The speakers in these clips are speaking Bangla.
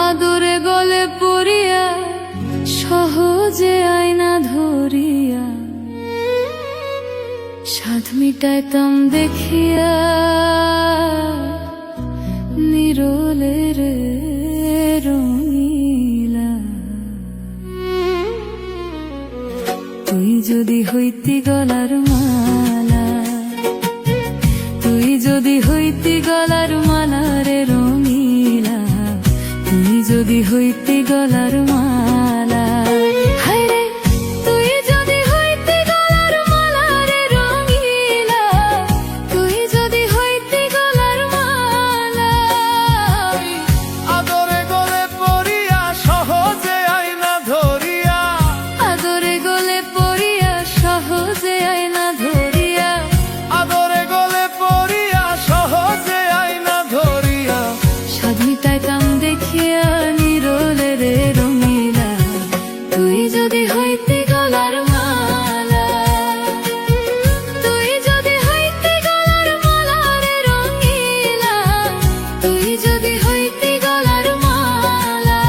আদরে গলে পড়িয়া সহজে আয়না ধরিয়া সাধ মিটাইতাম দেখিয়া নিরলের রঙিলা। তুই যদি হইতি গলার মালা, তুই যদি হইতি গলার মালা রে রঙিলা, তুই যদি হইতি গলার মালা। হায়রে তুই যদি হইতি গলার মালা রে রঙিলা, তুই যদি হইতি গলার মালা। আদরে গলে পড়িয়া সহজে আয়না ধরিয়া, আদরে গলে পড়িয়া সহজে আয়না ধরিয়া, আদরে গলে পড়িয়া সহজে আয়না ধরিয়া সাধ মিটাইতাম দেখিয়া নিরলের রঙিলা। তুই যদি হইতি গলার মালা, তুই যদি হইতি গলার মালা রে রঙিলা, তুই যদি হইতি গলার মালা।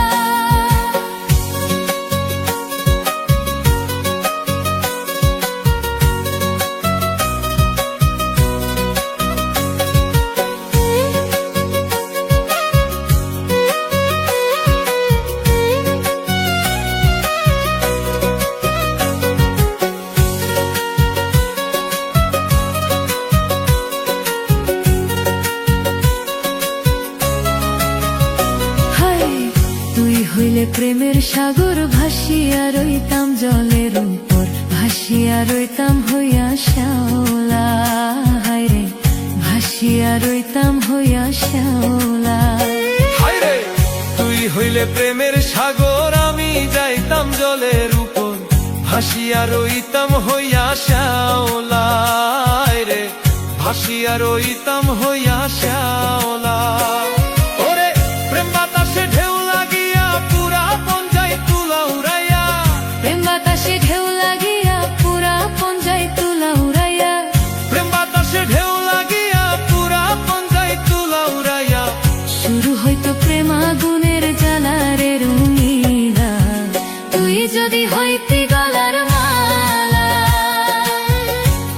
তুই হইলে প্রেমের সাগর, ভাসিয়া রইতাম জলের উপর, ভাসিয়া রইতাম হইয়া শ্যাওলা। হায়রে ভাসিয়া রইতাম হইয়া শ্যাওলা। হায়রে তুই হইলে প্রেমের সাগর, আমি যাইতাম জলের উপর, ভাসিয়া রইতাম হইয়া শ্যাওলা। রে ভাসিয়া রইতাম হইয়া শ্যাওলা। ওরে প্রেম বাতাসে ঢেউ লাগিয়া পুরা পঞ্জাই তুলা উড়াইয়া, প্রেম বাতাসে ঢেউ লাগিয়া পুরা পঞ্জাই তুলা উড়াইয়া, প্রেম বাতাসে ঢেউ লাগিয়া পুরা পঞ্জাই তুলা উড়াইয়া শুরু হইতো প্রেম আগুনের জ্বালা রে রঙিলা। তুই যদি হইতি গলার মালা,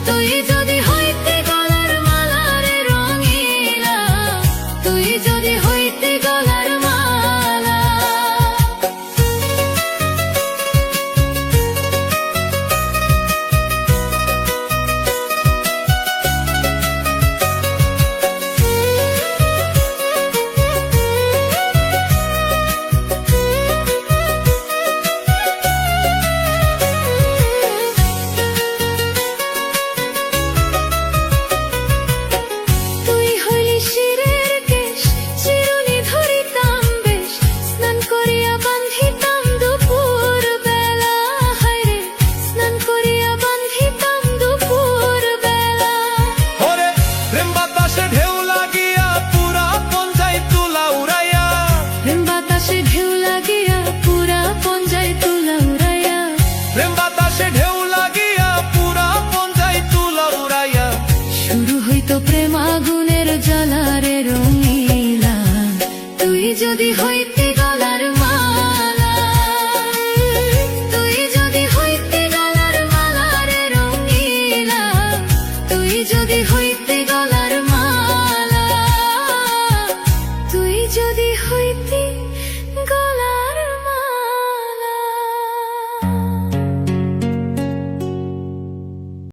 তুই যদি হইতি গলার মালা রে রঙিলা, তুই যদি হইতি গলার মালা। তুই হইলি শিরের কেশ, চিরুনি ধরিতাম বেশ, স্নান করিয়া বান্ধিতাম দুপুর বেলা। হায়রে স্নান করিয়া বান্ধিতাম দুপুর বেলা। ওরে প্রেম বাতাসে ঢেউ লাগিয়া পুরা পঞ্জাই তুলা উড়াইয়া, প্রেম বাতাসে ঢেউ লাগিয়া পুরা পঞ্জাই তুলা উড়াইয়া, প্রেম বাতাসে ঢেউ লাগিয়া পুরা পঞ্জাই তুলা উড়াইয়া শুরু হইতো প্রেম আগুনের জ্বালা রে রঙিলা। তুই যদি হইতি